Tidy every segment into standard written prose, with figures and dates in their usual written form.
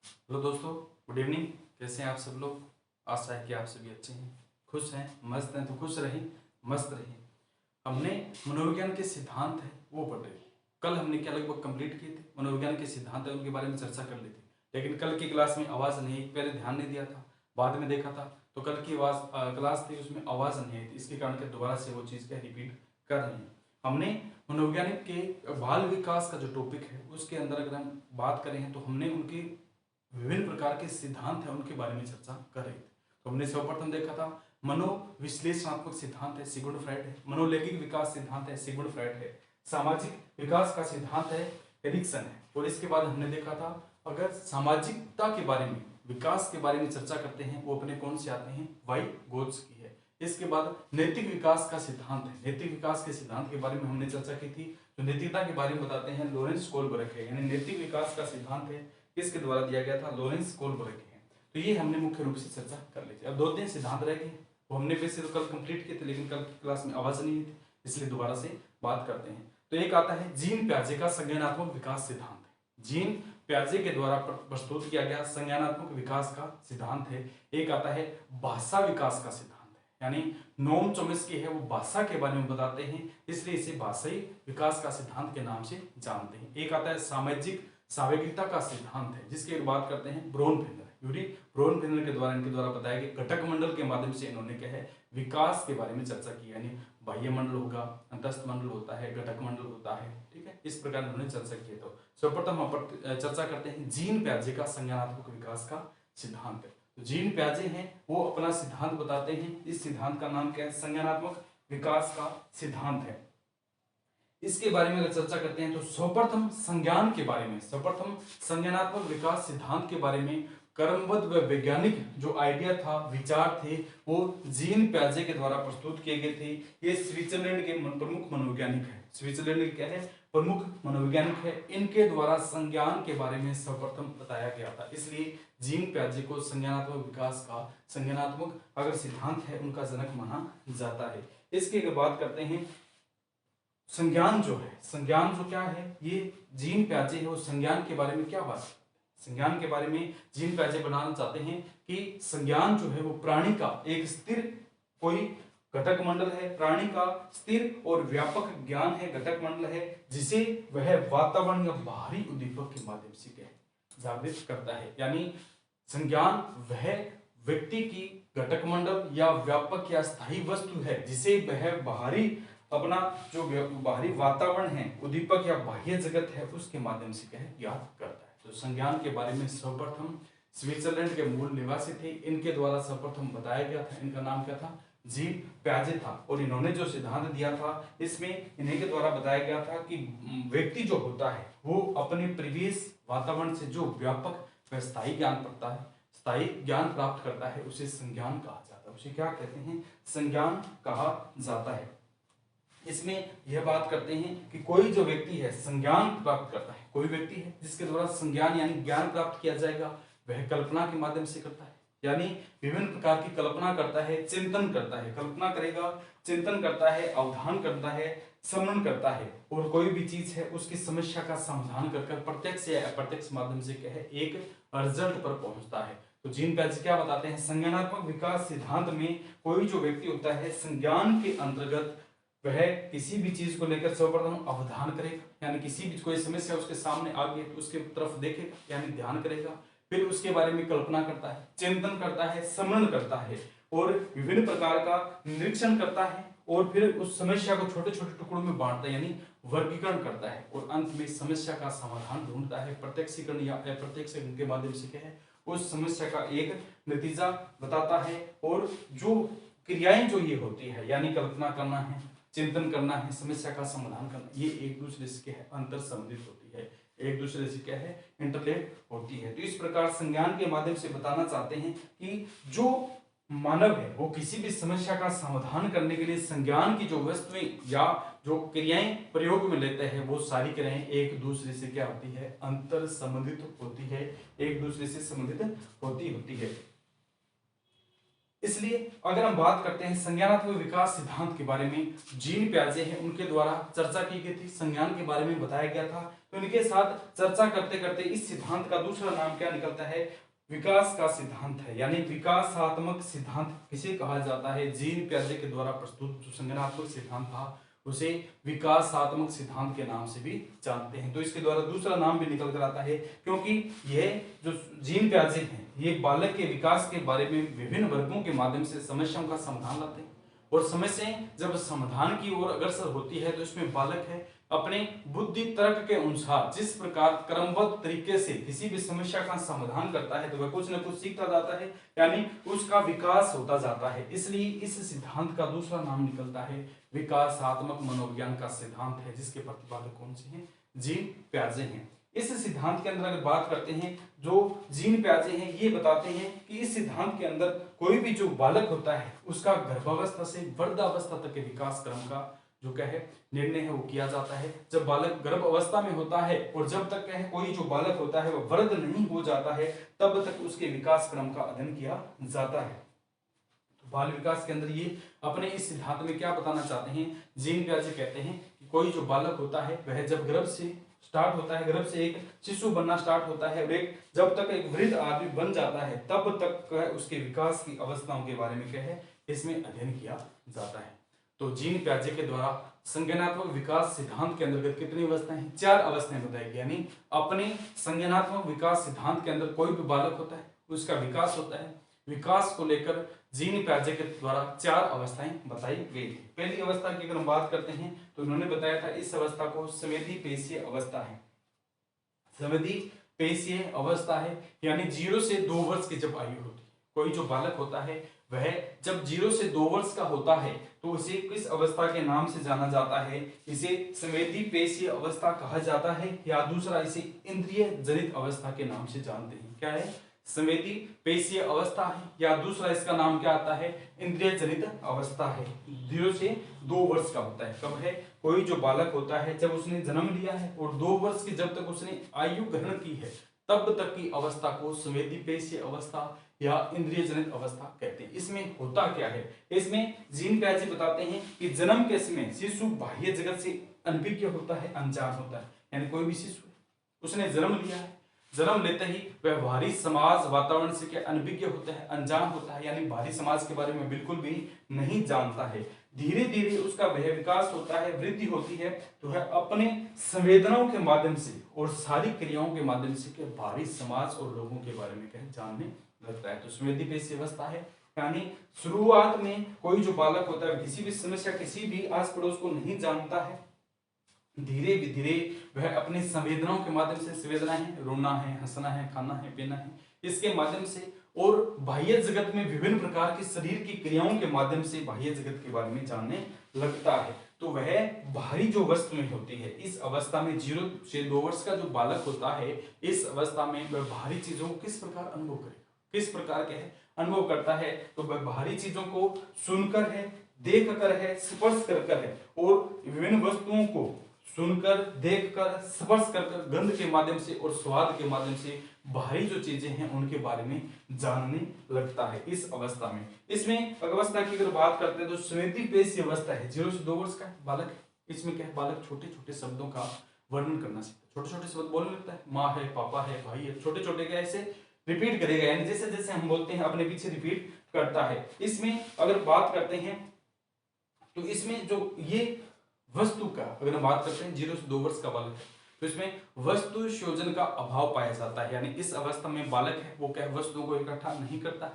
Hello दोस्तों, good evening. कैसे हैं आप सब लोग? आशा है कि आप सभी अच्छे हैं, खुश हैं, मस्त हैं। तो खुश रहें, मस्त रहें। हमने मनोविज्ञान के सिद्धांत है वो पढ़े। कल हमने क्या लगभग कंप्लीट किए थे। मनोविज्ञान के सिद्धांत है उनके बारे में चर्चा कर ली थी, लेकिन कल की क्लास में आवाज़ नहीं, पहले ध्यान नहीं दिया था, बाद में देखा था। तो कल की क्लास थी, उसमें आवाज़ नहीं आई थी। इसके कारण के दोबारा से वो चीज़ क्या रिपीट कर रही है। हमने मनोवैज्ञानिक के बाल विकास का जो टॉपिक है उसके अंदर अगर हम बात करें तो हमने उनकी विभिन्न प्रकार के सिद्धांत हैं उनके बारे में चर्चा कर रहे थे। तो हमने सर्वप्रथम देखा था मनोविश्लेषणात्मक सिद्धांत है, सिगमुंड फ्राइड है। मनोलैंगिक विकास सिद्धांत है, सिगमुंड फ्राइड है। सामाजिक विकास का सिद्धांत है, एरिक्सन है। और इसके बाद हमने देखा था अगर सामाजिकता के बारे में, विकास के बारे में चर्चा करते हैं वो अपने कौन से आते हैं, वाइगोत्स्की है। इसके बाद नैतिक विकास का सिद्धांत है। नैतिक विकास के सिद्धांत के बारे में हमने चर्चा की थी। जो नैतिकता के बारे में बताते हैं लॉरेंस कोलबर्ग है, यानी नैतिक विकास का सिद्धांत है किसके द्वारा दिया गया था, लॉरेंस कोलबर्ग है। तो ये हमने मुख्य रूप से चर्चा कर ली थी। अब 2-3 सिद्धांत रह गए, वो हमने वैसे तो कल कंप्लीट किए थे, लेकिन कल की क्लास में आवाज नहीं थी, इसलिए दोबारा से बात करते हैं। तो एक आता है जीन प्याजे का संज्ञानात्मक विकास सिद्धांत है। जीन प्याजे के द्वारा प्रस्तुत किया गया संज्ञानात्मक विकास का सिद्धांत है। एक आता है भाषा विकास का सिद्धांत है, यानी नोम चोम्स्की है वो भाषा के बारे में बताते हैं, इसलिए इसे भाषाई विकास का सिद्धांत के नाम से जानते हैं। एक आता है सामाजिक सावेगिकता का सिद्धांत है, जिसकी बात करते हैं ब्रोनफिंगर। यूरी ब्रोनफिंगर के द्वारा इनके द्वारा बताया गया घटक मंडल के माध्यम से इन्होंने क्या है विकास के बारे में चर्चा की, यानी बाह्य मंडल होगा, अंतस्थ मंडल होता है, घटक मंडल होता है। ठीक है, इस प्रकार इन्होंने चर्चा की है। तो सर्वप्रथम हम चर्चा करते हैं जीन प्याजे का संज्ञानात्मक विकास का सिद्धांत है। तो जीन प्याजे हैं वो अपना सिद्धांत बताते हैं। इस सिद्धांत का नाम क्या है, संज्ञानात्मक विकास का सिद्धांत है। इसके बारे में अगर चर्चा करते हैं तो सर्वप्रथम संज्ञान के बारे में, सर्वप्रथम संज्ञानात्मक विकास सिद्धांत के बारे में क्रमबद्ध व वैज्ञानिक जो आइडिया था, विचार थे, वो जीन प्याजे के द्वारा प्रस्तुत किए गए थे। ये स्विट्जरलैंड के प्रमुख मनोवैज्ञानिक है। स्विट्जरलैंड के क्या है, प्रमुख मनोवैज्ञानिक है। इनके द्वारा संज्ञान के बारे में सर्वप्रथम बताया गया था, इसलिए जीन प्याजे को संज्ञानात्मक विकास का संज्ञानात्मक अगर सिद्धांत है उनका जनक माना जाता है। इसकी अगर बात करते हैं संज्ञान जो है, संज्ञान जो क्या है, ये जीन प्याजे है, उस संज्ञान के बारे में क्या बात, संज्ञान के बारे में जीन प्याजे बनाना चाहते हैं कि संज्ञान जो है वो प्राणी का एक स्थिर कोई घटक मंडल है, प्राणी का स्थिर और व्यापक ज्ञान है, घटक मंडल है, जिसे वह वातावरण या बाहरी उद्दीपक के माध्यम से क्या जागृत करता है। यानी संज्ञान वह व्यक्ति की घटक मंडल या व्यापक या स्थायी वस्तु है जिसे वह बाहरी अपना जो बाहरी वातावरण है, उद्दीपक या बाह्य जगत है, उसके माध्यम से क्या है ज्ञात करता है। तो संज्ञान के बारे में सर्वप्रथम स्विट्जरलैंड के मूल निवासी थे, इनके द्वारा सर्वप्रथम बताया गया था। इनका नाम क्या था, जीन प्याजे था। और इन्होंने जो सिद्धांत दिया था इसमें इन्हीं के द्वारा बताया गया था कि व्यक्ति जो होता है वो अपने परिवेश वातावरण से जो व्यापक व स्थायी ज्ञान पड़ता है, स्थायी ज्ञान प्राप्त करता है, उसे संज्ञान कहा जाता है। उसे क्या कहते हैं, संज्ञान कहा जाता है। इसमें यह बात करते हैं कि कोई जो व्यक्ति है संज्ञान प्राप्त करता है, कोई व्यक्ति है जिसके द्वारा संज्ञान यानी ज्ञान प्राप्त किया जाएगा, वह कल्पना के माध्यम से करता है, यानी विभिन्न प्रकार की कल्पना करता है, चिंतन करता है, कल्पना करेगा, चिंतन करता है, अवधान करता है, समरण करता है, और कोई भी चीज है उसकी समस्या का समाधान कर प्रत्यक्ष या अप्रत्यक्ष माध्यम से क्या है एक रिजल्ट पर पहुंचता है। तो जीन प्याजे क्या बताते हैं, संज्ञानात्मक विकास सिद्धांत में कोई जो व्यक्ति होता है संज्ञान के अंतर्गत वह किसी भी चीज को लेकर सर्वप्रथम अवधान करेगा, यानी किसी भी कोई समस्या उसके सामने आ गई तो उसके तरफ देखेगा, यानी ध्यान करेगा, फिर उसके बारे में कल्पना करता है, चिंतन करता है, समरण करता है, और विभिन्न प्रकार का निरीक्षण करता है, और फिर उस समस्या को छोटे छोटे टुकड़ों में बांटता है, यानी वर्गीकरण करता है, और अंत में समस्या का समाधान ढूंढता है। प्रत्यक्षीकरण या अप्रत्यक्षीकरण के माध्यम से क्या है उस समस्या का एक नतीजा बताता है। और जो क्रियाएं जो ये होती है, यानी कल्पना करना है, चिंतन करना है, समस्या का समाधान करना, ये एक दूसरे से क्या है अंतर संबंधित होती है, एक दूसरे से क्या है इंटरलेट होती है। तो इस प्रकार संज्ञान के माध्यम से बताना चाहते हैं कि जो मानव है वो किसी भी समस्या का समाधान करने के लिए संज्ञान की जो वस्तुएं या जो क्रियाएं प्रयोग में लेते हैं वो सारी क्रियाएं एक दूसरे से क्या होती है अंतर संबंधित होती है, एक दूसरे से संबंधित होती है। इसलिए अगर हम बात करते हैं संज्ञानात्मक विकास सिद्धांत के बारे में, जीन पियाजे हैं उनके द्वारा चर्चा की गई थी, संज्ञान के बारे में बताया गया था। तो इनके साथ चर्चा करते करते इस सिद्धांत का दूसरा नाम क्या निकलता है, विकास का सिद्धांत है, यानी विकासात्मक सिद्धांत किसे कहा जाता है, जीन पियाजे के द्वारा प्रस्तुत जो संज्ञानात्मक सिद्धांत था उसे विकासात्मक सिद्धांत के नाम से भी जानते हैं। तो इसके द्वारा दूसरा नाम भी निकल कर आता है, क्योंकि यह जो जीन पियाजे हैं ये बालक के विकास के बारे में विभिन्न वर्गों के माध्यम से समस्याओं का समाधान लाते हैं, और समस्याएं जब समाधान की ओर अग्रसर होती है तो इसमें बालक है अपने बुद्धि तर्क के अनुसार जिस प्रकार क्रमबद्ध तरीके से किसी भी समस्या का समाधान करता है तो वह कुछ न कुछ सीखता जाता है, यानी उसका विकास होता जाता है। इसलिए इस सिद्धांत का दूसरा नाम निकलता है विकासात्मक मनोविज्ञान का सिद्धांत है, जिसके प्रतिपादक कौन से हैं, जीन पियाजे हैं। इस सिद्धांत के अंदर अगर बात करते हैं, जो जीन पियाजे हैं ये बताते हैं कि इस सिद्धांत के अंदर कोई भी जो बालक होता है उसका गर्भावस्था से वृद्धावस्था तक के विकास क्रम का जो क्या है निर्णय है वो किया जाता है। जब बालक गर्भ अवस्था में होता है और जब तक क्या है कोई जो बालक होता है वह वृद्ध नहीं हो जाता है तब तक उसके विकास क्रम का अध्ययन किया जाता है। तो बाल विकास के अंदर ये अपने इस सिद्धांत में क्या बताना चाहते हैं, जीन पियाजे कहते हैं कि कोई जो बालक होता है वह जब गर्भ से स्टार्ट होता है, गर्भ से एक शिशु बनना स्टार्ट होता है और एक जब तक एक वृद्ध आदमी बन जाता है तब तक उसके विकास की अवस्थाओं के बारे में क्या है इसमें अध्ययन किया जाता है। तो जीन पियाजे के द्वारा संज्ञानात्मक विकास सिद्धांत के अंतर्गत कितनी अवस्थाएं हैं, 4 अवस्थाएं बताई गई, यानी अपने संज्ञानात्मक विकास सिद्धांत के अंदर कोई भी बालक होता है उसका विकास होता है, विकास को लेकर जीन पियाजे के द्वारा 4 अवस्थाएं बताई गई थी। पहली अवस्था की अगर हम बात करते हैं तो उन्होंने बताया था इस अवस्था को संवेदी पेशीय अवस्था है, संवेदी पेशीय अवस्था है, यानी 0 से 2 वर्ष की जब आयु होती है, कोई जो बालक होता है वह जब 0 से 2 वर्ष का होता है तो उसे किस अवस्था के नाम से जाना जाता है, इसे संवेदी पेशीय अवस्था कहा जाता है, या दूसरा इसे इंद्रिय जनित अवस्था के नाम से जानते हैं। क्या है, संवेदी पेशीय अवस्था है, या दूसरा इसका नाम क्या आता है, इंद्रिय जनित अवस्था है। 0 से 2 वर्ष का होता है, कब है, कोई जो बालक होता है जब उसने जन्म लिया है और 2 वर्ष की जब तक उसने आयु ग्रहण की है तब तक की अवस्था को संवेदी पेशीय अवस्था या इंद्रिय जनित अवस्था कहते हैं। इसमें होता क्या है, इसमें जीन पियाजे बताते हैं कि जन्म के समय शिशु बाह्य जगत से अनभिज्ञ होता है, अनजान होता है, यानी कोई भी शिशु उसने जन्म लिया है, जन्म लेते ही वह बाहरी समाज वातावरण से क्या अनभिज्ञ होता है, अनजान होता है, यानी बाहरी समाज के बारे में बिल्कुल भी नहीं जानता है। धीरे धीरे उसका वह विकास होता है, वृद्धि होती है, तो वह अपने संवेदनाओं के माध्यम से और सारी क्रियाओं के माध्यम से क्या बाहरी समाज और लोगों के बारे में क्या जानने लगता है। तो संवेदी पेशीय अवस्था है, यानी शुरुआत में कोई जो बालक होता है किसी भी समस्या किसी भी आस पड़ोस को नहीं जानता है, धीरे धीरे वह अपनी संवेदनाओं के माध्यम से, संवेदनाएं रोना है, हंसना है, खाना है, पीना है, इसके माध्यम से और बाह्य जगत में विभिन्न प्रकार की शरीर की क्रियाओं के माध्यम से बाह्य जगत के बारे में जानने लगता है। तो वह बाहरी जो वस्तु में होती है, इस अवस्था में 0 से 2 वर्ष का जो बालक होता है इस अवस्था में वह बाहरी चीजों को किस प्रकार अनुभव करेगा, किस प्रकार के है अनुभव करता है, तो वह बाहरी चीजों को सुनकर है, देख कर है, स्पर्श कर है, और विभिन्न वस्तुओं को सुनकर, देखकर, स्पर्श कर, गंध के माध्यम से और स्वाद के माध्यम से बाहरी जो चीजें हैं उनके बारे में जानने लगता है इस अवस्था में। इसमें अवस्था की अगर बात करते हैं तो संवेदी पेशीय अवस्था है, 0 से 2 वर्ष का बालक है। इसमें क्या है, बालक छोटे छोटे शब्दों का वर्णन करना सीखता है, छोटे छोटे शब्द बोलने लगता है, माँ है, पापा है, भाई है, छोटे छोटे क्या ऐसे रिपीट करेगा, यानी जैसे जैसे हम बोलते हैं अपने पीछे रिपीट करता है। इसमें अगर बात करते हैं तो इसमें जो ये वस्तु का अगर हम बात करते हैं 0 से 2 वर्ष का बालक है तो इसमें वस्तु संयोजन का अभाव पाया जाता है, यानी इस अवस्था में बालक है वो क्या वस्तुओं को इकट्ठा नहीं करता है।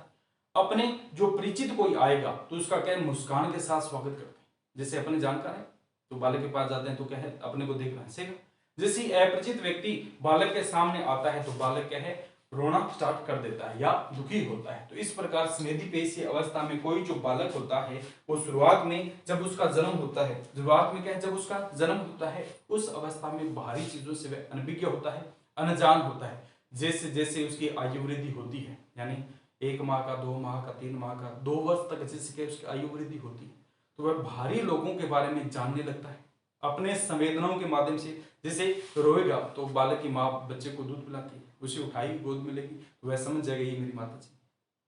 अपने जो परिचित कोई आएगा तो उसका क्या मुस्कान के साथ स्वागत करते हैं, जैसे अपने जानकार है तो बालक के पास जाते हैं तो क्या है अपने को देख हंसेगा। जैसे अपरिचित व्यक्ति बालक के सामने आता है तो बालक क्या है रोना स्टार्ट कर देता है या दुखी होता है। तो इस प्रकार संवेदी पेशीय अवस्था में कोई जो बालक होता है वो शुरुआत में जब उसका जन्म होता है, शुरुआत में क्या है जब उसका जन्म होता है उस अवस्था में बाहरी चीजों से वह अनभिज्ञ होता है, अनजान होता है। जैसे जैसे उसकी आयु वृद्धि होती है, यानी 1 माह का, 2 माह का, 3 माह का, 2 वर्ष तक जैसे उसकी आयु वृद्धि होती है तो वह बाहरी लोगों के बारे में जानने लगता है अपने संवेदनाओं के माध्यम से। जैसे रोएगा तो बालक की माँ बच्चे को दूध पिलाती है, उसे उठाई गोद में लेगी तो वह समझ जाएगा ये मेरी माता जी,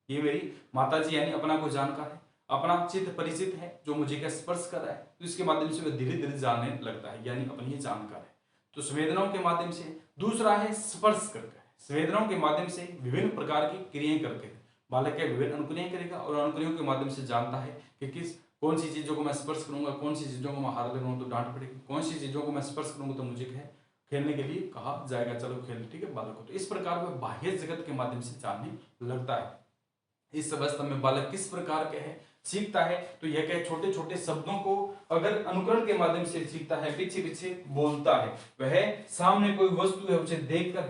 ये मेरी माता जी यानी अपना को जानकार है, अपना चित्त परिचित है जो मुझे क्या स्पर्श कर रहा है, तो इसके माध्यम से वह धीरे धीरे जानने लगता है, यानी अपनी ये जानकार है। तो संवेदनाओं के माध्यम से। दूसरा है स्पर्श करके, संवेदनाओं के माध्यम से विभिन्न प्रकार की क्रियाएं करके बालक के विभिन्न अनुक्रियाएं करेगा और अनुक्रियाओं के माध्यम से जानता है कि किस कौन सी चीजों को मैं स्पर्श करूंगा, कौन सी चीजों को मैं हाथ लगाऊंगा तो डांट पड़ेगी, कौन सी चीजों को मैं स्पर्श करूंगा तो मुझे क्या खेलने के लिए कहा जाएगा, चलो खेल, ठीक है बालक को। तो इस प्रकार वह बाह्य जगत के माध्यम से जानने लगता है। इस अवस्था में बालक किस प्रकार के है सीखता है, तो यह क्या छोटे छोटे शब्दों को अगर अनुकरण के माध्यम से सीखता है, पीछे पीछे बोलता है। वह सामने कोई वस्तु है उसे देखकर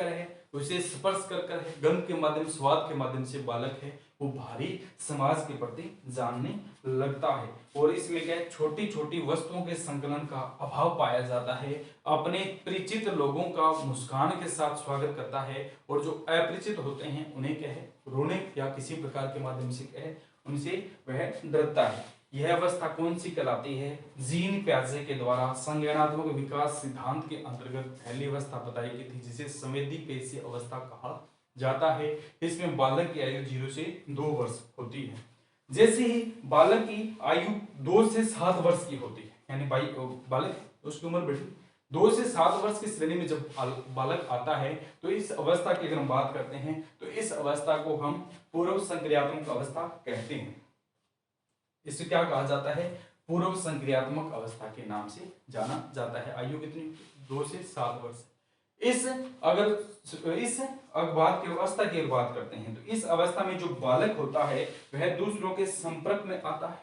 है, उसे स्पर्श कर है, गंध के माध्यम, स्वाद के माध्यम से बालक है वो भारी समाज के प्रति जानने लगता है। और इसमें क्या है, छोटी छोटी वस्तुओं के संकलन का अभाव पाया जाता है, अपने परिचित लोगों का मुस्कान के साथ स्वागत करता है, और जो अपरिचित होते हैं उन्हें क्या है रोने या किसी प्रकार के माध्यम से क्या है उनसे वह डरता है। यह अवस्था कौन सी कहलाती है, जीन प्याजे के द्वारा संज्ञानात्मक विकास सिद्धांत के अंतर्गत पहली अवस्था बताई गई थी, जिसे संवेदी पेशी अवस्था कहा जाता है। इसमें बालक की आयु 0 से 2 वर्ष होती है। जैसे ही बालक की आयु 2 से 7 वर्ष की होती है, यानी बालक उसकी उम्र बढ़ी 2 से 7 वर्ष की श्रेणी में जब बालक आता है, तो इस अवस्था की अगर हम बात करते हैं तो इस अवस्था को हम पूर्व संक्रियात्मक अवस्था कहते हैं। इसे क्या कहा जाता है, पूर्व संक्रियात्मक अवस्था के नाम से जाना जाता है। आयु कितनी, 2 से 7 वर्ष। इस बात की अवस्था की बात करते हैं तो इस अवस्था में जो बालक होता है वह दूसरों के संपर्क में आता है।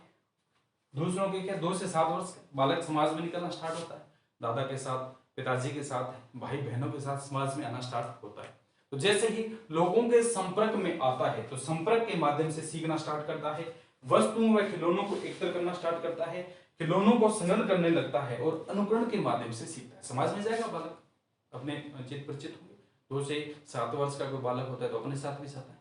दूसरों के क्या 2 से 7 वर्ष बालक समाज में निकलना स्टार्ट होता है, दादा के साथ, पिताजी के साथ, भाई बहनों के साथ समाज में आना स्टार्ट होता है। तो जैसे ही लोगों के संपर्क में आता है तो संपर्क के माध्यम से सीखना स्टार्ट करता है, वस्तुओं व खिलौनों को एकत्र करना स्टार्ट करता है, खिलौनों को संग्रह करने लगता है और अनुकरण के माध्यम से सीखता है। समाज में जाएगा बालक, अपने चित परिचित होंगे। 2 से 7 वर्ष का कोई बालक होता है तो अपने साथ भी जाता है,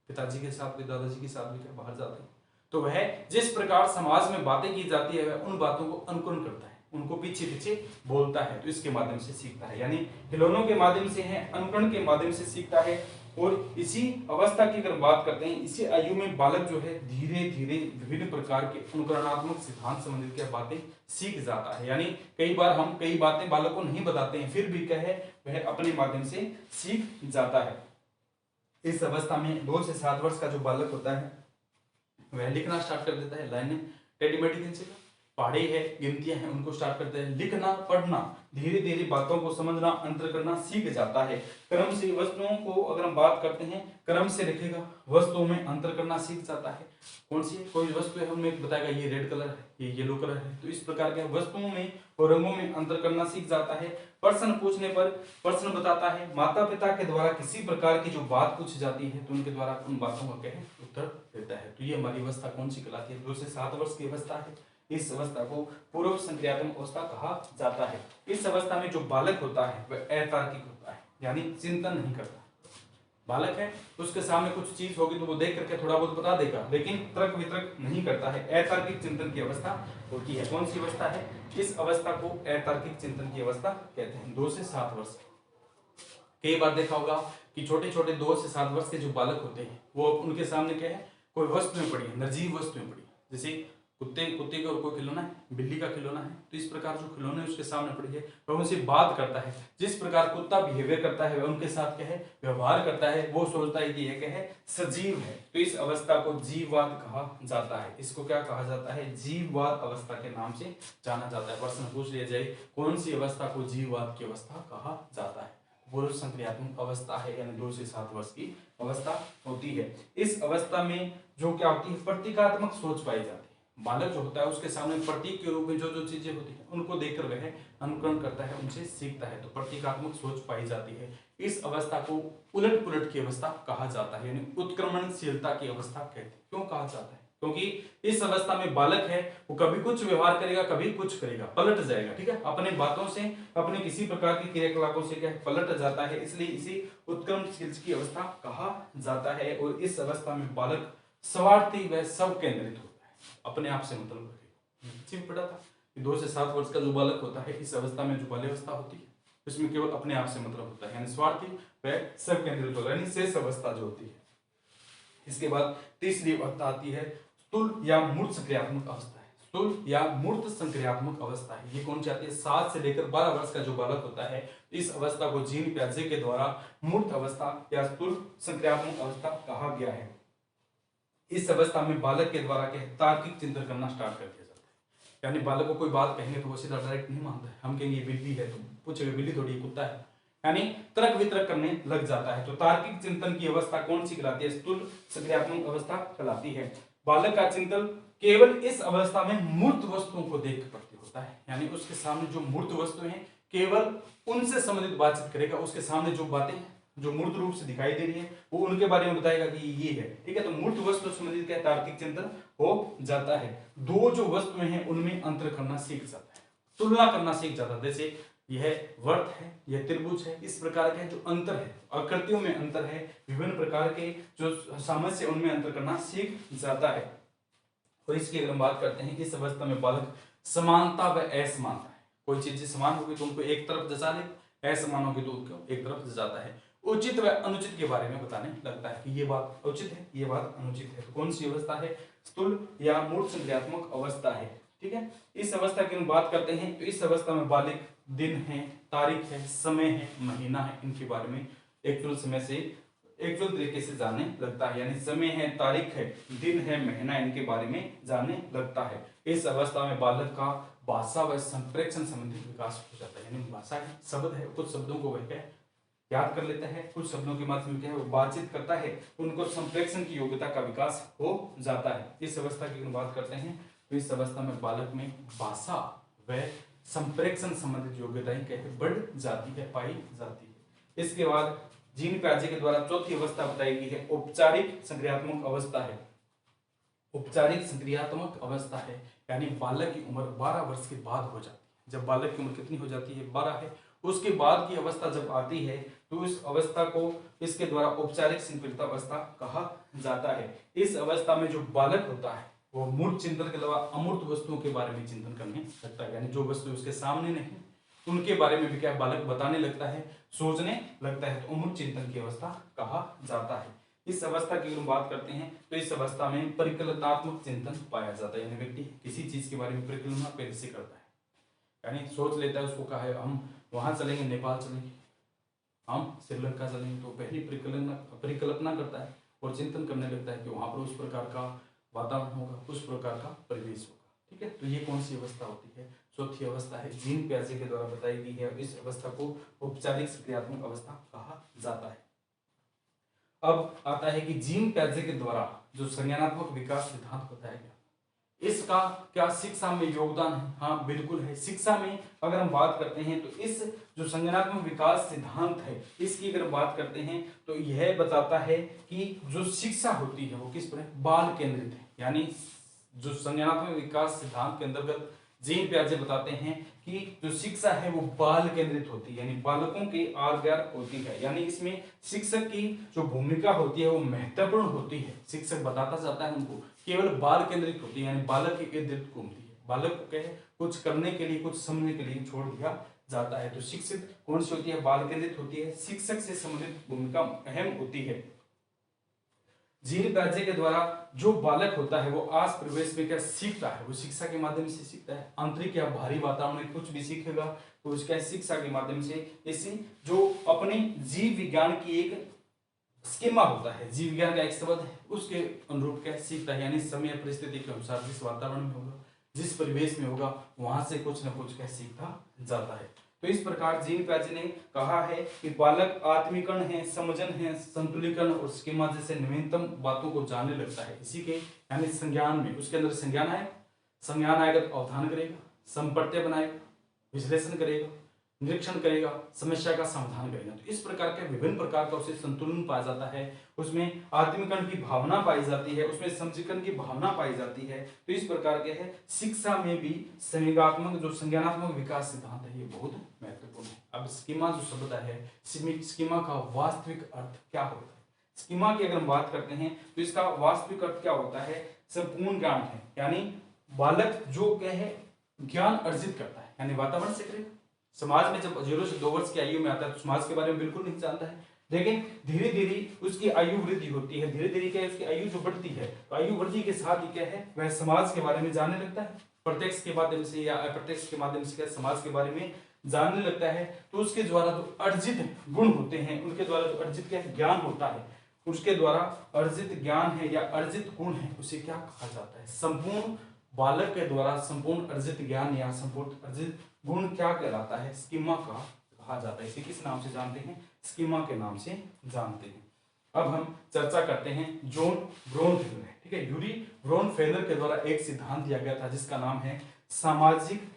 पिताजी के साथ भी, दादाजी के साथ भी बाहर जाता है। तो वह जिस प्रकार समाज में बातें की जाती है वह उन बातों को अनुकरण करता है, उनको पीछे पीछे बोलता है, तो इसके माध्यम से सीखता है। यानी खिलौनों के माध्यम से है, अनुकरण के माध्यम से सीखता है। और इसी अवस्था की अगर बात करते हैं, इसी आयु में बालक जो है धीरे धीरे विभिन्न प्रकार के अनुकरणात्मक सिद्धांत संबंधित क्या बातें सीख जाता है। यानी कई बार हम कई बातें बालक को नहीं बताते हैं, फिर भी क्या है वह अपने माध्यम से सीख जाता है। इस अवस्था में 2 से 7 वर्ष का जो बालक होता है वह लिखना स्टार्ट कर देता है, लाइनें टेढ़ी मेढ़ी खींचेगा, पहाड़ी है, गिनतियां हैं, उनको स्टार्ट करते हैं। लिखना, पढ़ना, धीरे धीरे बातों को समझना, अंतर करना सीख जाता है। क्रम से वस्तुओं को अगर हम बात करते हैं, क्रम से रखेगा, वस्तुओं में अंतर करना सीख जाता है। कौन सी कोई वस्तु है हमें बताएगा ये रेड कलर है, ये येलो कलर है, तो इस प्रकार के वस्तुओं में और रंगों में अंतर करना सीख जाता है। प्रश्न पूछने पर प्रश्न बताता है, माता पिता के द्वारा किसी प्रकार की जो बात पूछी जाती है तो उनके द्वारा उन बातों का क्या है उत्तर देता है। तो ये हमारी अवस्था कौन सी कहलाती है, 2 से 7 वर्ष की अवस्था है। इस अवस्था को पूर्व संक्रियात्मक अवस्था कहा जाता है। इस अवस्था में जो बालक होता है वह अतार्किक होता है, यानी चिंतन नहीं करता। बालक है उसके सामने कुछ चीज होगी तो वो देख करके थोड़ा बहुत बता देगा, लेकिन तर्क वितर्क नहीं करता है। अतार्किक चिंतन की अवस्था होती है। कौन सी अवस्था है, इस अवस्था को अतार्किक चिंतन की अवस्था कहते हैं। 2 से 7 वर्ष। कई बार देखा होगा कि छोटे छोटे 2 से 7 वर्ष के जो बालक होते हैं वो उनके सामने क्या है कोई वस्तुएं पड़ी है, निर्जीव वस्तुएं पड़ी है, जैसे कुत्ते का कोई खिलौना है, बिल्ली का खिलौना है, तो इस प्रकार जो खिलौने उसके सामने पड़ी है वह उनसे बात करता है। जिस प्रकार कुत्ता बिहेवियर करता है वह उनके साथ क्या है व्यवहार करता है, वो सोचता है कि यह क्या है सजीव है। तो इस अवस्था को जीववाद कहा जाता है। इसको क्या कहा जाता है, जीववाद अवस्था के नाम से जाना जाता है। प्रश्न पूछ लिया जाए कौन सी अवस्था को जीववाद की अवस्था कहा जाता है, पूर्व संक्रियात्मक अवस्था है, यानी 2 से 7 वर्ष की अवस्था होती है। इस अवस्था में जो क्या होती है प्रतीकात्मक सोच पाई जाती है। बालक जो होता है उसके सामने प्रतीक के रूप में जो जो चीजें होती हैं उनको देखकर वह अनुकरण करता है, उनसे सीखता है, तो प्रतीकात्मक सोच पाई जाती है। इस अवस्था को उलट पुलट की अवस्था कहा जाता है, यानी उत्क्रमणशीलता की अवस्था कहते हैं। क्यों कहा जाता है, क्योंकि इस अवस्था में बालक है वो कभी कुछ व्यवहार करेगा, कभी कुछ करेगा, पलट जाएगा, ठीक है, अपने बातों से, अपने किसी प्रकार की क्रियाकलापों से क्या पलट जाता है, इसलिए इसे उत्क्रमणशील की अवस्था कहा जाता है। और इस अवस्था में बालक स्वार्थी व सब केंद्रित होता है, अपने आप से मतलब रखेगा। पढ़ा था 2 से 7 वर्ष का जो बालक होता है इस अवस्था में जो बाल्यावस्था होती है उसमें केवल अपने आप से मतलब होता है, यानी स्वार्थी व सब केंद्रित होता है, यानी शेष अवस्था जो होती है इसके बाद तीसरी अवस्था आती है स्थूल या मूर्त संक्रियात्मक अवस्था है। स्थूल या मूर्त संक्रियात्मक अवस्था है, ये कौन सी आती है? 7 से लेकर 12 वर्ष का जो बालक होता है, इस अवस्था को जीन पियाजे के द्वारा मूर्त अवस्था या स्थूल संक्रियात्मक अवस्था कहा गया है। इस अवस्था में बालक के द्वारा क्या है? तार्किक चिंतन करना स्टार्ट कर दिया जाता है। यानी बालक को कोई बात कहेंगे तो वो सीधा डायरेक्ट नहीं मानता है। हम कहेंगे बिल्ली है तो पूछेगा बिल्ली थोड़ी कुत्ता है, यानी तर्क वितर्क करने लग जाता है। तो तार्किक चिंतन की अवस्था कौन सी कहलाती है? स्थूल संक्रियात्मक अवस्था कहलाती है। बालक का चिंतन केवल इस अवस्था में मूर्त वस्तुओं को देख कर प्रतीत होता है, यानी उसके सामने जो मूर्त वस्तुएं हैं केवल उनसे संबंधित बातचीत करेगा। उसके सामने जो बातें जो मूर्त रूप से दिखाई दे रही है वो उनके बारे में बताएगा कि ये है, ठीक है। तो मूर्त वस्तु संबंधित क्या तार्किक चिंतन हो जाता है। दो जो वस्तुएं हैं उनमें अंतर करना सीख जाता है, तुलना करना सीख जाता है। जैसे यह वर्त है, यह त्रिभुज है, इस प्रकार के जो अंतर है, आकृतियों में अंतर है, विभिन्न प्रकार के जो सामंजस्य उनमें अंतर करना सीख जाता है। और इसकी अगर हम बात करते हैं, इस अवस्था में बालक समानता व असमानता है, कोई चीजें समान होगी तो उनको एक तरफ जचा ले, असमान होगी तो उनको एक तरफ जचाता है। उचित व अनुचित के बारे में बताने लगता है कि ये बात उचित है, ये बात अनुचित है। तो कौन सी अवस्था है? स्थूल या मूर्त संक्रियात्मक अवस्था है, ठीक है। इस अवस्था की हम बात करते हैं तो इस अवस्था में बालक दिन है, तारीख है, समय है, महीना है, इनके बारे में एक्चुअल समय से एक्चुअल तरीके से जानने लगता है। यानी समय है, तारीख है, दिन है, महीना, इनके बारे में जानने लगता है। इस अवस्था में बालक का भाषा व संप्रेक्षण संबंधित विकास हो जाता है। यानी भाषा है, शब्द है, कुछ शब्दों को वह क्या याद कर लेता है, कुछ शब्दों के माध्यम क्या है वो बातचीत करता है, उनको संप्रेक्षण की योग्यता का विकास हो जाता है। इस अवस्था की बात करते हैं तो इस अवस्था में बालक में भाषा व संप्रेक्षण संबंधित योग्यताएं कैसे बढ़ जाती है, पाई जाती है। इसके बाद जीन पियाजे के द्वारा चौथी अवस्था बताई गई है औपचारिक संक्रियात्मक अवस्था है। औपचारिक संक्रियात्मक अवस्था है यानी बालक की उम्र 12 वर्ष के बाद हो जाती है। जब बालक की उम्र कितनी हो जाती है? 12 है। उसके बाद की अवस्था जब आती है तो इस अवस्था को इसके द्वारा औपचारिक संक्रियात्मक अवस्था कहा जाता है। इस अवस्था में जो बालक होता है वो मूर्त चिंतन के अलावा अमूर्त वस्तुओं के बारे में चिंतन करने लगता है, यानी जो वस्तु उसके सामने नहीं उनके बारे में भी क्या बालक बताने लगता है, सोचने लगता है। तो अमूर्त चिंतन की अवस्था कहा जाता है। इस अवस्था की हम बात करते हैं तो इस अवस्था में परिकल्पनात्मक चिंतन पाया जाता है, यानी व्यक्ति किसी चीज के बारे में परिकल्पना पहले से करता है, यानी सोच लेता है उसको कहा है हम वहां चलेंगे, नेपाल चलेंगे, हम श्रीलंका चलेंगे, तो पहली परिकल्पना करता है और चिंतन करने लगता है कि वहां पर उस प्रकार का वातावरण होगा, उस प्रकार का परिवेश होगा, ठीक है। तो ये कौन सी अवस्था होती है? चौथी अवस्था है, जीन पियाजे के द्वारा बताई गई है। इस अवस्था को औपचारिक संक्रियात्मक अवस्था कहा जाता है। अब आता है कि जीन पियाजे के द्वारा जो संज्ञानात्मक विकास सिद्धांत बताया गया, इसका क्या शिक्षा में योगदान है? हाँ बिल्कुल है। शिक्षा में अगर हम बात करते हैं तो इस जो संज्ञानात्मक विकास सिद्धांत है इसकी अगर बात करते हैं तो यह बताता है कि जो शिक्षा होती है वो किस पर बाल केंद्रित है। यानी जो संज्ञानात्मक विकास सिद्धांत के अंतर्गत जीन पियाजे बताते हैं कि जो शिक्षा है वो बाल केंद्रित होती है, यानी बालकों के आर गैर होती है। यानी इसमें शिक्षक की जो भूमिका होती है वो महत्वपूर्ण होती है। शिक्षक बताता जाता है उनको, केवल बाल केंद्रित होती है, यानी बालक के इर्द गिर्द घूमती है। बालक को कहे कुछ करने के लिए, कुछ समझने के लिए छोड़ दिया जाता है। तो शिक्षित कौन सी होती है? बाल केंद्रित होती है। शिक्षक से संबंधित भूमिका अहम होती है। जीन पियाजे के द्वारा जो बालक होता है वो आस परिवेश में क्या सीखता है? वो शिक्षा के माध्यम से सीखता है। आंतरिक या बाहरी वातावरण में कुछ भी सीखेगा तो उसका शिक्षा के माध्यम से इसी जो अपने जीव विज्ञान की एक स्कीमा होता है, जीव विज्ञान का एक शब्द है, उसके अनुरूप क्या सीखता है। यानी समय परिस्थिति के अनुसार जिस वातावरण में होगा, जिस परिवेश में होगा, वहां से कुछ न कुछ क्या सीखता जाता है। तो इस प्रकार जीन पियाजे ने कहा है कि बालक आत्मीकरण है, समझन है, संतुलीकरण और स्कीमा जैसे नवीनतम बातों को जानने लगता है। इसी के यानी संज्ञान में उसके अंदर संज्ञान आएगा, संज्ञान आएगा तो अवधान करेगा, संपत्ति बनाएगा, विश्लेषण करेगा, निरीक्षण करेगा, समस्या का समाधान करेगा। तो इस प्रकार के विभिन्न प्रकार का उसे संतुलन पाया जाता है। उसमें आत्मीकरण की भावना पाई जाती है, उसमें समझीकरण की भावना पाई जाती है। तो इस प्रकार के है शिक्षा में भी संवेगात्मक जो संज्ञानात्मक विकास सिद्धांत है ये बहुत महत्वपूर्ण है। अब स्कीमा जो शब्द है, स्कीमा का वास्तविक अर्थ क्या होता है? स्कीमा की अगर हम बात करते हैं तो इसका वास्तविक अर्थ क्या होता है? संपूर्ण ज्ञान है, यानी बालक जो क्या है ज्ञान अर्जित करता है, यानी वातावरण से करेगा। समाज में जब 0 से 2 वर्ष की आयु में आता है तो समाज के बारे में बिल्कुल नहीं जानता है, लेकिन धीरे धीरे उसकी आयु वृद्धि होती है, धीरे धीरे क्या है उसकी आयु जो बढ़ती है, तो आयु वृद्धि के साथ ही क्या है वह समाज के बारे में जानने लगता है, प्रत्यक्ष के माध्यम से या अप्रत्यक्ष के माध्यम से क्या समाज के बारे में जानने लगता है। तो उसके द्वारा जो अर्जित गुण होते हैं, उनके द्वारा जो अर्जित क्या ज्ञान होता है, उसके द्वारा अर्जित ज्ञान है या अर्जित गुण है, उसे क्या कहा जाता है, संपूर्ण बालक के द्वारा संपूर्ण अर्जित ज्ञान या संपूर्ण अर्जित गुण क्या कहलाता है, स्कीमा का कहा जाता है। इसे किस नाम से जानते हैं, स्कीमा के नाम से जानते हैं। अब हम चर्चा करते हैं जॉन ब्रोनफेलर, ठीक है, यूरी ब्रोनफेलर के द्वारा एक सिद्धांत दिया गया था जिसका नाम है सामाजिक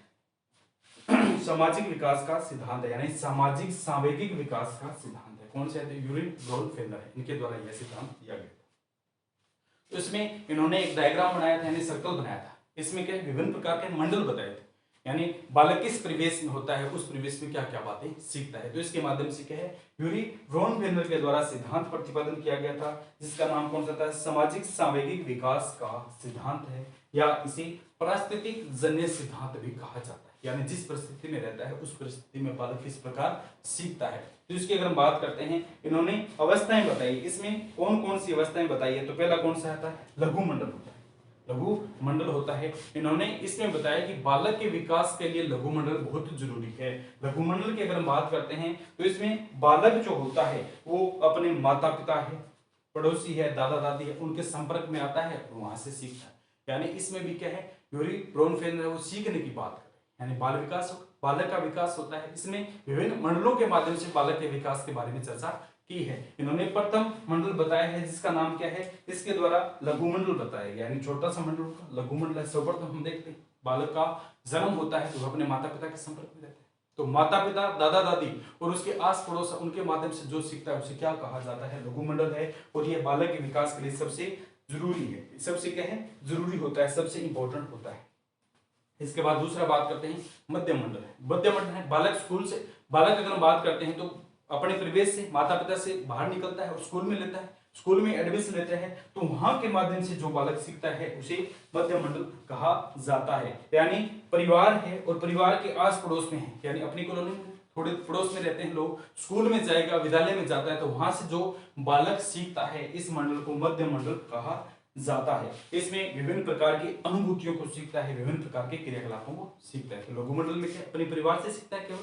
सामाजिक विकास का सिद्धांत है, यानी सामाजिक सांवेगिक विकास का सिद्धांत है। कौन से है, यूरी ब्रोनफेलर है, इनके द्वारा यह सिद्धांत दिया गया था। तो इसमें इन्होंने एक डायग्राम बनाया था, यानी सर्कल बनाया था। इसमें क्या विभिन्न प्रकार के मंडल बताए थे, यानी बालक किस परिवेश में होता है, उस परिवेश में क्या क्या बातें सीखता है। तो इसके माध्यम से क्या है यूरी ब्रोनफेलर के द्वारा सिद्धांत प्रतिपादन किया गया था, जिसका नाम कौन सा था, सामाजिक सांवेगिक विकास का सिद्धांत है, या इसे पारिस्थितिक जन्य सिद्धांत भी कहा जाता है। यानी जिस परिस्थिति में रहता है उस परिस्थिति में बालक किस प्रकार सीखता है। तो इसकी अगर हम बात करते हैं, इन्होंने अवस्थाएं बताई, इसमें कौन कौन सी अवस्थाएं बताई है। तो पहला कौन सा आता है, लघु मंडल होता है, लघु मंडल होता है। इन्होंने इसमें बताया कि बालक के विकास के लिए लघु मंडल बहुत जरूरी है। लघु मंडल की अगर हम बात करते हैं तो इसमें बालक जो होता है वो अपने माता पिता है, पड़ोसी है, दादा दादी है, उनके संपर्क में आता है और वहां से सीखता है। यानी इसमें भी क्या है, यूरी ब्रोनफेलर वो सीखने की बात कर, यानी बाल विकास, बालक का विकास होता है। इसमें विभिन्न मंडलों के माध्यम से बालक के विकास के बारे में चर्चा की है। इन्होंने प्रथम मंडल बताया है जिसका नाम क्या है, इसके द्वारा लघु मंडल बताया गया, यानी छोटा सा मंडल होगा, लघु मंडल है। सर्वप्रथम हम देखते हैं बालक का जन्म होता है तो वह अपने माता पिता के संपर्क में रहता है, तो माता पिता, दादा दादी और उसके आस पड़ोस उनके माध्यम से जो सीखता है उसे क्या कहा जाता है, लघु मंडल है। और यह बालक के विकास के लिए सबसे जरूरी है, सबसे क्या है जरूरी होता है, सबसे इंपॉर्टेंट होता है। इसके बाद दूसरा बात करते हैं मध्य मंडल है। मध्य मंडल है बालक स्कूल से, बालक अगर हम बात करते हैं तो अपने परिवेश से, माता पिता से बाहर निकलता है और स्कूल में लेता है, स्कूल में एडमिशन लेते हैं, तो वहां के माध्यम से जो बालक सीखता है उसे मध्य मंडल कहा जाता है। यानी परिवार है और परिवार के आस पड़ोस में है, यानी अपनी कॉलोनी में थोड़े पड़ोस में रहते हैं लोग, स्कूल में जाएगा, विद्यालय में जाता है, तो वहां से जो बालक सीखता है इस मंडल को मध्य मंडल कहा जाता है। इसमें विभिन्न प्रकार की अनुभूतियों को सीखता है, विभिन्न प्रकार के क्रियाकलापों को सीखता है। तो लघु मंडल में क्या अपने परिवार से सीखता है, केवल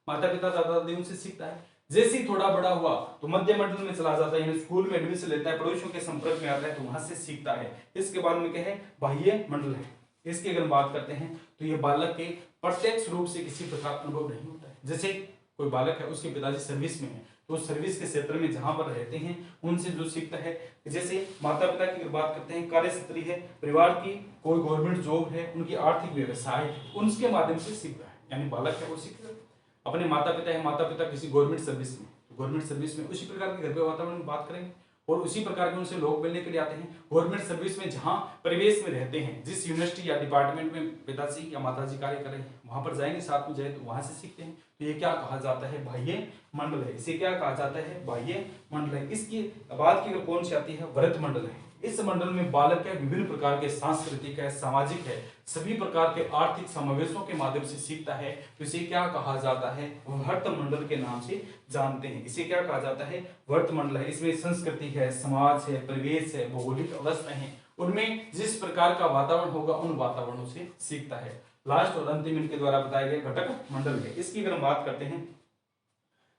माता पिता दादा दादी उनसे सीखता है। जैसे ही थोड़ा बड़ा हुआ तो मध्य मंडल में चला जाता है, यानी स्कूल में एडमिशन लेता है, पड़ोसियों के संपर्क में आता है, तो वहां से सीखता है। इसके बाद में क्या है, बाह्य मंडल है। इसकी अगर बात करते हैं तो ये बालक के प्रत्यक्ष रूप से किसी प्रकार अनुभव नहीं होता है। जैसे कोई बालक है, उसके पिताजी सर्विस में है, तो सर्विस के क्षेत्र में जहां पर रहते हैं उनसे जो सीखता है। जैसे माता पिता की बात करते हैं, कार्य क्षेत्र है, परिवार की कोई गवर्नमेंट जॉब है, उनकी आर्थिक व्यवसाय है, उनके माध्यम से सीखता है। यानी बालक है वो सीखता है। अपने माता पिता है, माता पिता किसी गवर्नमेंट सर्विस में, तो गवर्नमेंट सर्विस में उसी प्रकार के घर के वातावरण में बात करेंगे और उसी प्रकार के उनसे लोग मिलने के लिए आते हैं। गवर्नमेंट सर्विस में जहां परिवेश में रहते हैं, जिस यूनिवर्सिटी या डिपार्टमेंट में पिताजी या माताजी कार्य कर रहे हैं, वहां पर जाएंगे, साथ में जाए तो वहां से सीखते हैं। तो ये क्या कहा जाता है, बाह्य मंडल है। इसे क्या कहा जाता है, बाह्य मंडल है। इसकी बात की कौन सी आती है, वृत्त मंडल है। इस मंडल में बालक है विभिन्न प्रकार के सांस्कृतिक है, सामाजिक है, सभी प्रकार के आर्थिक समावेशों के माध्यम से सीखता है। तो इसे क्या कहा जाता है, वर्त मंडल के नाम से जानते हैं। इसे क्या कहा जाता है, वर्त मंडल है। इसमें संस्कृति है, समाज है, परिवेश है, भौगोलिक अवस्था है, उनमें जिस प्रकार का वातावरण होगा उन वातावरणों से सीखता है। लास्ट और अंतिम इनके द्वारा बताया गया घटक मंडल है। इसकी अगर हम बात करते हैं,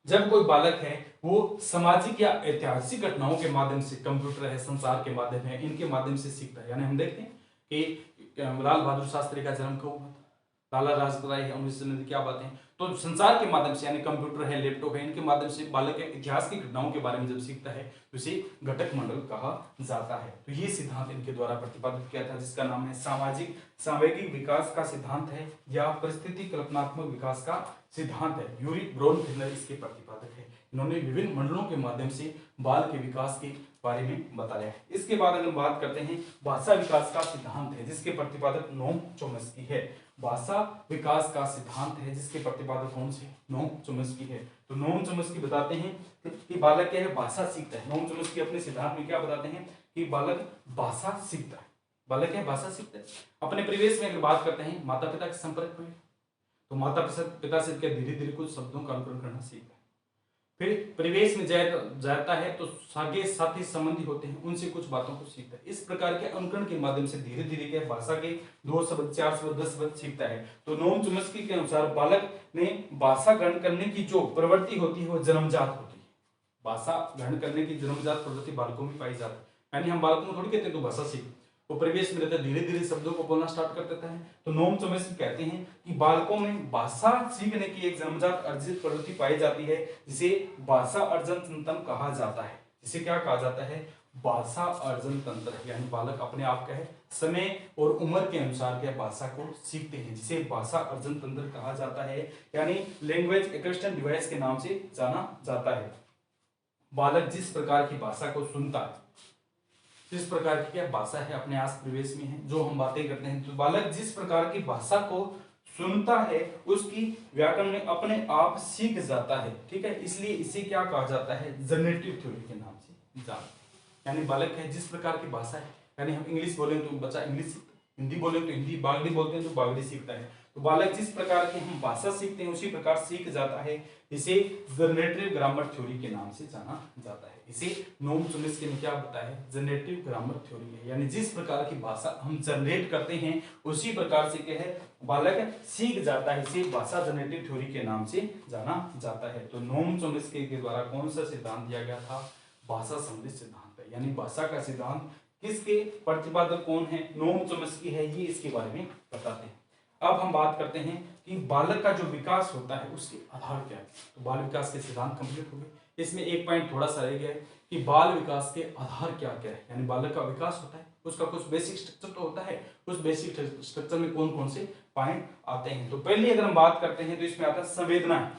जब कोई बालक है वो सामाजिक या ऐतिहासिक घटनाओं के माध्यम से, कंप्यूटर है, संसार के माध्यम है, इनके माध्यम से सीखता है। यानी हम देखते हैं कि लाल बहादुर शास्त्री का जन्म कब हुआ था, लाला लाजपत राय है, उनकी क्या बातें, तो संसार के माध्यम से, यानी कंप्यूटर है, लैपटॉप है, इनके माध्यम से बालक इतिहास की घटनाओं के बारे में जब सीखता है तो इसे घटक मंडल कहा जाता है। तो ये सिद्धांत इनके द्वारा प्रतिपादित किया था, जिसका नाम है सामाजिक सांवेगिक विकास का सिद्धांत है या परिस्थिति कल्पनात्मक विकास का सिद्धांत है। यूरी ब्रोनफेलर इसके प्रतिपादक है। इन्होंने विभिन्न मंडलों के माध्यम से बाल के विकास के बारे में बताया है। इसके बाद अगर बात करते हैं भाषा विकास का सिद्धांत है, जिसके प्रतिपादक नोम चोम्स्की है। भाषा विकास का सिद्धांत है जिसके प्रतिपादक कौन से, नोम चोम्स्की है। तो नोम चोम्स्की बताते हैं कि बालक क्या है, भाषा सीखता है। नोम चोम्स्की अपने सिद्धांत में क्या बताते हैं कि बालक भाषा सीखता है। बालक है भाषा सीखता है। अपने परिवेश में अगर बात करते हैं, माता पिता के संपर्क में, तो माता पिता से क्या धीरे धीरे कुछ शब्दों का अनुकरण करना सीखता है। फिर परिवेश में जाता है तो सागे साथी संबंधी होते हैं, उनसे कुछ बातों को सीखता है। इस प्रकार के अनुकरण के माध्यम से धीरे धीरे क्या भाषा के 2 शब्द, 4 शब्द, 10 शब्द सीखता है। तो नोम चॉम्स्की के अनुसार बालक ने भाषा ग्रहण करने की जो प्रवृत्ति होती है वो जन्मजात होती है। भाषा ग्रहण करने की जन्मजात प्रवृत्ति बालकों में पाई जाती है। यानी हम बालकों को थोड़ी कहते हैं तो भाषा सीख, वो परिवेश में रहता है, धीरे धीरे शब्दों को बोलना स्टार्ट कर देता है। तो नोम चॉम्स्की कहते हैं कि बालकों में भाषा सीखने की एक जन्मजात अर्जित प्रवृत्ति पाई जाती है, जिसे भाषा अर्जन तंत्र कहा जाता है। जिसे क्या कहा जाता है? भाषा अर्जन तंत्र। यानी बालक अपने आप का है समय और उम्र के अनुसार क्या भाषा को सीखते हैं, जिसे भाषा अर्जन तंत्र कहा जाता है, यानी लैंग्वेज एक्विजिशन डिवाइस के नाम से जाना जाता है। बालक जिस प्रकार की भाषा को सुनता है, जिस प्रकार की क्या भाषा है अपने आस परिवेश में है, जो हम बातें करते हैं, तो बालक जिस प्रकार की भाषा को सुनता है उसकी व्याकरण में अपने आप सीख जाता है। ठीक है, इसलिए इसे क्या कहा जाता है? जनरेटिव थ्योरी के नाम से जानते। यानी बालक है जिस प्रकार की भाषा है, यानी हम इंग्लिश बोले तो बच्चा इंग्लिश सीखता है, हिंदी बोले तो हिंदी, बागड़ी बोलते हैं तो बागड़ी सीखता है। तो बालक जिस प्रकार की हम भाषा सीखते हैं उसी प्रकार सीख जाता है। इसे जनरेटिव ग्रामर थ्योरी के नाम से जाना जाता है। इसे नोम चॉम्स्की ने क्या बताया? जनरेटिव ग्रामर थ्योरी है। यानी जिस प्रकार की भाषा हम जनरेट करते हैं उसी प्रकार से क्या है बालक सीख जाता है। इसे भाषा जनरेटिव थ्योरी के नाम से जाना जाता है। तो नोम चॉम्स्की के द्वारा कौन सा सिद्धांत दिया गया था? भाषा संबंधी सिद्धांत है। यानी भाषा का सिद्धांत किसके प्रतिपादक कौन है? नोम चॉम्स्की है। ये इसके बारे में बताते हैं। अब हम बात करते हैं कि बालक का जो विकास होता है उसके आधार क्या है। तो बाल विकास के सिद्धांत कंप्लीट हो गए। इसमें एक पॉइंट थोड़ा सा रह गया है कि बाल विकास के आधार क्या क्या है। यानी बालक का विकास होता है, उसका कुछ बेसिक स्ट्रक्चर तो होता है, उस बेसिक स्ट्रक्चर में कौन कौन से पॉइंट आते हैं। तो पहले अगर हम बात करते हैं तो इसमें आता है संवेदना है।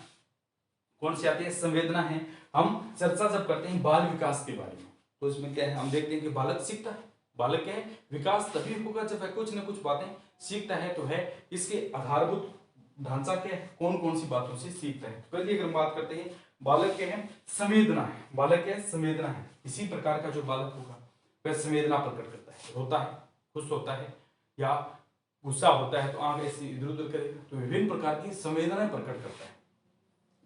कौन सी आती है? संवेदना है। हम चर्चा जब करते हैं बाल विकास के बारे में तो इसमें क्या है, हम देखते हैं कि बालक सीखता है। बालक क्या है? विकास तभी होगा जब वह कुछ न कुछ बातें सीखता है। तो है इसके आधारभूत ढांचा क्या है, कौन कौन सी बातों से सीखता है। पहले अगर हम बात करते हैं बालक क्या है? संवेदना है। बालक क्या है? संवेदना है। इसी प्रकार का जो बालक होगा वह संवेदना प्रकट करता है, रोता है, खुश होता है या गुस्सा होता है तो आंख ऐसे इधर उधर करेगा। तो विभिन्न प्रकार की संवेदनाएं प्रकट करता है।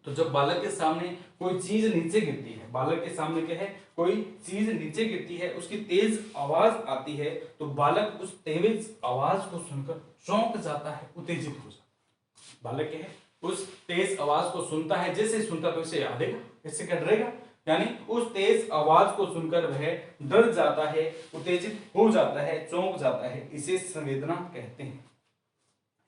तो जब बालक के सामने कोई चीज नीचे गिरती है, बालक के सामने क्या है, कोई चीज नीचे गिरती है, उसकी तेज आवाज आती है, तो बालक उस तेज आवाज को सुनकर चौंक जाता है, उत्तेजित हो जाता है। बालक क्या है? उस तेज आवाज को सुनता है, जैसे सुनता तो इसे यादेगा, इससे क्या डरेगा। यानी उस तेज आवाज को सुनकर वह डर जाता है, उत्तेजित हो जाता है, चौंक जाता है। इसे संवेदना कहते हैं।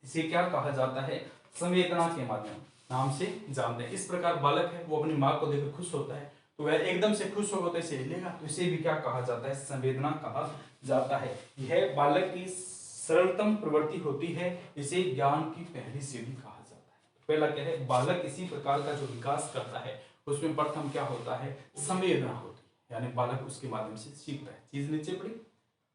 इसे क्या कहा जाता है? संवेदना के माध्यम नाम से जानते हैं। इस प्रकार बालक है वो अपनी माँ को देखकर खुश होता है, तो वह एकदम से खुश होगा तो इसे हिलेगा, तो इसे भी क्या कहा जाता है? संवेदना कहा जाता है। यह बालक की सरलतम प्रवृत्ति होती है। इसे ज्ञान की पहली सीढ़ी कहा जाता है। पहला क्या है? बालक इसी प्रकार का जो विकास करता है उसमें प्रथम क्या होता है? संवेदना होती है। यानी बालक उसके माध्यम से सीखता है। चीज नीचे पड़ी,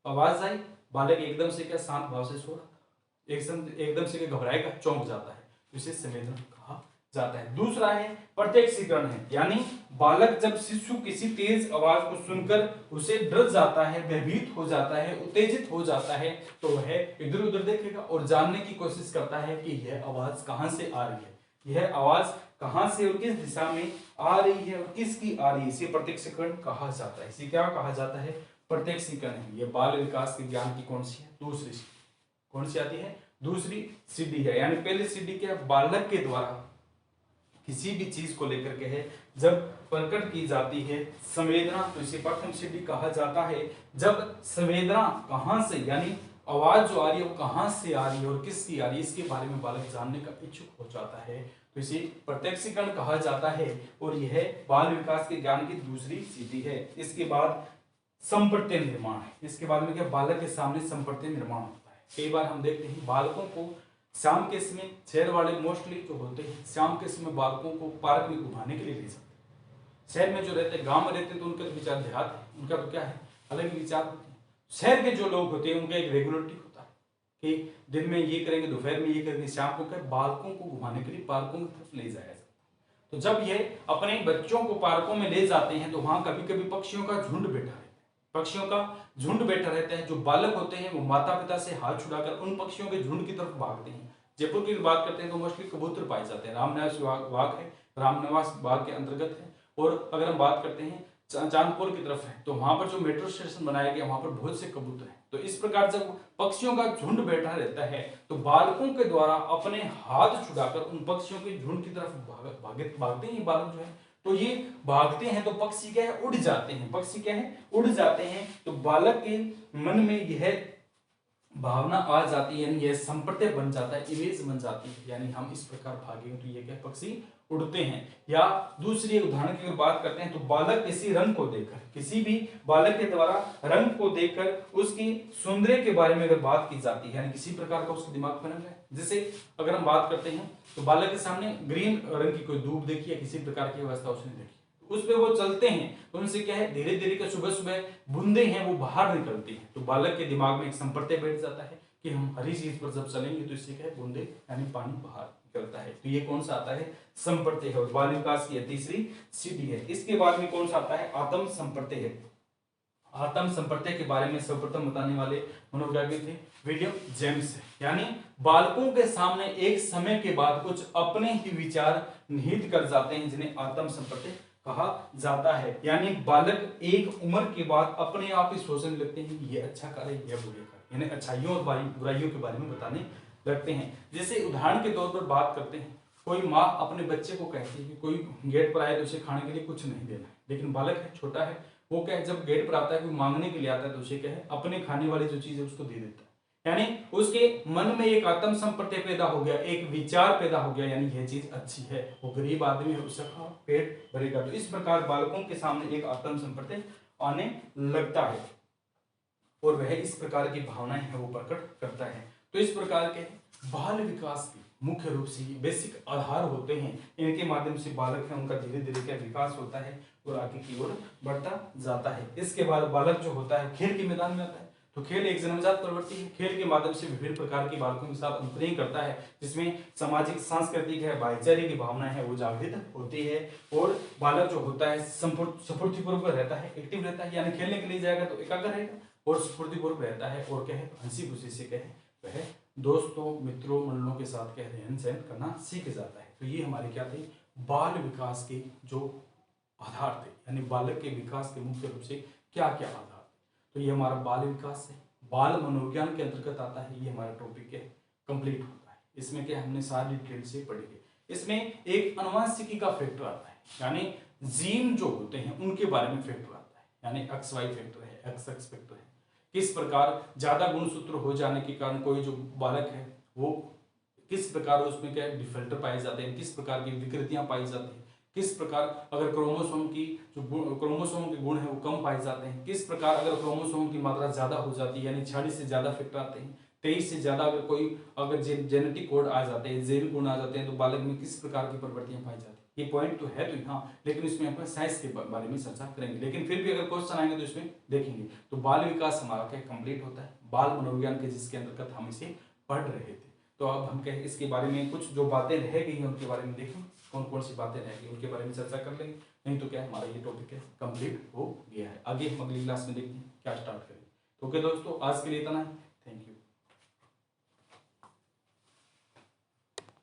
आवाज आई, बालक एकदम से क्या शांत भाव से सो रहा था, एकदम से क्या घबराएगा, चौंक जाता है, तो इसे संवेदना कहा जाता है। दूसरा है प्रत्यक्षीकरण है। यानी बालक जब शिशु किसी तेज आवाज को सुनकर उसे डर जाता है, भयभीत हो जाता है, उत्तेजित हो जाता है, तो वह इधर उधर देखेगा और जानने की कोशिश करता है कि यह आवाज कहां से आ रही है, यह आवाज कहां से और किस दिशा में आ रही है और किसकी आ रही है। इसे प्रत्यक्षीकरण कहा जाता है। इसे क्या कहा जाता है? प्रत्यक्षीकरण। यह बाल विकास के ज्ञान की कौन सी है? दूसरी सीढ़ी। कौन सी आती है? दूसरी सीढ़ी है। यानी पहली सीढ़ी क्या? बालक के द्वारा किसी भी चीज को लेकर के है जब प्रकट की जाती है संवेदना, तो इसे प्रथम सीढ़ी कहा जाता है। जब संवेदना कहां से, यानी आवाज जो आ रही है वो कहां से आ रही है और किसकी आ रही है, इसके बारे में बालक जानने का इच्छुक हो जाता है, तो इसे प्रत्यक्षीकरण कहा जाता है। और यह बाल विकास के ज्ञान की दूसरी सीढ़ी है। इसके बाद संप्रत्यय निर्माण है। इसके बाद में क्या? बालक के सामने संप्रत्यय निर्माण होता है। कई बार हम देखते हैं बालकों को शाम के समय, शहर वाले मोस्टली जो होते हैं शाम के समय बालकों को पार्क में घुमाने के लिए ले सकते हैं। शहर में जो रहते हैं, गांव में रहते हैं तो उनका तो विचार देहात है, उनका तो क्या है, अलग ही विचार होते हैं। शहर के जो लोग होते हैं उनका एक रेगुलरिटी होता है कि दिन में ये करेंगे, दोपहर में ये करेंगे, शाम को क्या बालकों को घुमाने के लिए पार्कों की तरफ ले जाया जाता है। तो जब ये अपने बच्चों को पार्कों में ले जाते हैं तो वहां कभी कभी पक्षियों का झुंड बैठा है, पक्षियों का झुंड बैठा रहता है। जो बालक होते हैं वो माता पिता से हाथ छुड़ाकर उन पक्षियों के झुंड की तरफ भागते हैं। जयपुर की बात करते हैं तो मोस्टली कबूतर पाए जाते हैं। रामनिवास बाग है, रामनिवास बाग के अंतर्गत है, और अगर हम बात करते हैं चांदपुर की तरफ है तो वहां पर जो मेट्रो स्टेशन बनाया गया वहां पर बहुत से कबूतर हैं। तो इस प्रकार जब पक्षियों का झुंड बैठा रहता है तो बालकों के द्वारा अपने हाथ छुड़ाकर उन पक्षियों के झुंड की तरफ भागते हैं बालक जो है। तो ये भागते हैं तो पक्षी क्या है, उड़ जाते हैं। पक्षी क्या है, उड़ जाते हैं। तो बालक के मन में यह भावना आ जाती है, यानी यह संप्रत्यय बन जाता है, इमेज बन जाती है, यानी हम इस प्रकार भागेंगे तो ये क्या, पक्षी उड़ते हैं। या दूसरी उदाहरण की अगर बात करते हैं तो बालक किसी रंग को देखकर, किसी भी बालक के द्वारा रंग को देखकर उसकी सौंदर्य के बारे में अगर बात की जाती है, यानी किसी प्रकार का उसके दिमाग में रंग है। जैसे अगर हम बात करते हैं तो बालक के सामने ग्रीन रंग की कोई धूप देखी है, किसी प्रकार की व्यवस्था उसने देखी, उस पे वो चलते हैं तो उनसे क्या है, धीरे धीरे के सुबह सुबह बूंदे हैं वो बाहर निकलती हैं। तो बालक के दिमाग में एक संप्रत्यय बैठ जाता है कि हम हरी चीज पर जब चलेंगे तो इससे क्या है, बूंदे यानी पानी बाहर निकलता है। तो ये कौन सा आता है, संप्रत्यय है। बाल विकास की तीसरी सीढ़ी है। इसके बाद में कौन सा आता है, आत्म संप्रत्यय है। आत्म संप्रत्यय के बारे में सर्वप्रथम बताने वाले मनोवैज्ञानिक थे विलियम जेम्स है। यानी बालकों के सामने एक समय के बाद कुछ अपने ही विचार निहित कर जाते हैं जिन्हें आत्म संप्रत्यय कहा जाता है। यानी बालक एक उम्र के बाद अपने आप ही सोचने लगते हैं ये अच्छा कार्य है, यह बुरे कार्य, यानी अच्छाइयों और बुराइयों के बारे में बताने लगते हैं। जैसे उदाहरण के तौर पर बात करते हैं, कोई माँ अपने बच्चे को कहती है कि कोई गेट पर आए तो उसे खाने के लिए कुछ नहीं देना है, लेकिन बालक है, छोटा है, वो क्या है, जब गेट पर आता है कोई मांगने के लिए आता है तो उसे क्या है, अपने खाने वाली जो चीज है उसको दे देता है। यानी उसके मन में एक आत्म संप्रत्यय पैदा हो गया, एक विचार पैदा हो गया, यानी यह चीज अच्छी है, वो गरीब आदमी है उसका पेट भरेगा। तो इस प्रकार बालकों के सामने एक आत्म संप्रत्यय आने लगता है और वह इस प्रकार की भावनाएं है वो प्रकट करता है। तो इस प्रकार के बाल विकास के मुख्य रूप से बेसिक आधार होते हैं, इनके माध्यम से बालक है उनका धीरे धीरे क्या विकास होता है और आगे की ओर बढ़ता जाता है। इसके बाद बालक जो होता है खेल के मैदान में आता है। तो खेल एक जन्मजात प्रवृत्ति है, खेल के माध्यम से विभिन्न प्रकार के बालकों के साथ अंतरंग करता है, जिसमें सामाजिक सांस्कृतिक है भाईचारे की भावना है वो जागृत होती है। और बालक जो होता है स्फूर्तिपूर्वक रहता है, एक्टिव रहता है, यानी खेलने के लिए जाएगा तो एकाग्र रहेगा और स्फूर्तिपूर्वक रहता है और क्या है, हंसी खुशी से क्या है, वह दोस्तों मित्रों मंडलों के साथ क्या रहन सहन करना सीख जाता है। तो ये हमारे क्या थे, बाल विकास के जो आधार थे, यानी बालक के विकास के मुख्य रूप से क्या क्या आधार। तो ये हमारा बाल विकास है, बाल मनोविज्ञान के अंतर्गत आता है, ये हमारा टॉपिक है, कंप्लीट होता है। इसमें क्या हमने सारी डिटेल से पढ़ी है। इसमें एक अनुवांशिकी का फैक्टर आता है, यानी जीन जो होते हैं उनके बारे में फैक्टर आता है, यानी एक्स वाई फैक्टर है, एक्स एक्स फैक्टर है। किस प्रकार ज्यादा गुणसूत्र हो जाने के कारण कोई जो बालक है वो किस प्रकार उसमें क्या डिफेक्टर पाए जाते हैं, किस प्रकार की विकृतियां पाई जाती हैं, किस प्रकार अगर क्रोमोसोम की जो क्रोमोसोम के गुण है वो कम पाए जाते हैं, किस प्रकार अगर क्रोमोसोम की मात्रा ज्यादा हो जाती है, यानी 46 से ज्यादा फैक्टर आते हैं, 23 से ज्यादा अगर कोई अगर जेनेटिक कोड आ जाते हैं, जैविक गुण आ जाते हैं, तो बालक में किस प्रकार की प्रवृत्तियां पाई जाती है। ये पॉइंट तो है तो यहाँ, लेकिन इसमें अपन साइंस के बारे में चर्चा करेंगे, लेकिन फिर भी अगर क्वेश्चन आएंगे तो इसमें देखेंगे। तो बाल विकास हमारा क्या कंप्लीट होता है, बाल मनोविज्ञान के जिसके अंतर्गत हम इसे पढ़ रहे थे। तो अब हम कहें इसके बारे में कुछ जो बातें रह गई हैं उनके बारे में देखें, कौन कौन सी बातें रह गई उनके बारे में चर्चा कर लेंगे। नहीं तो क्या हमारा ये टॉपिक है कंप्लीट हो गया है। आगे हम अगली क्लास में देखते हैं क्या स्टार्ट करें। तो ओके दोस्तों, आज के लिए इतना है।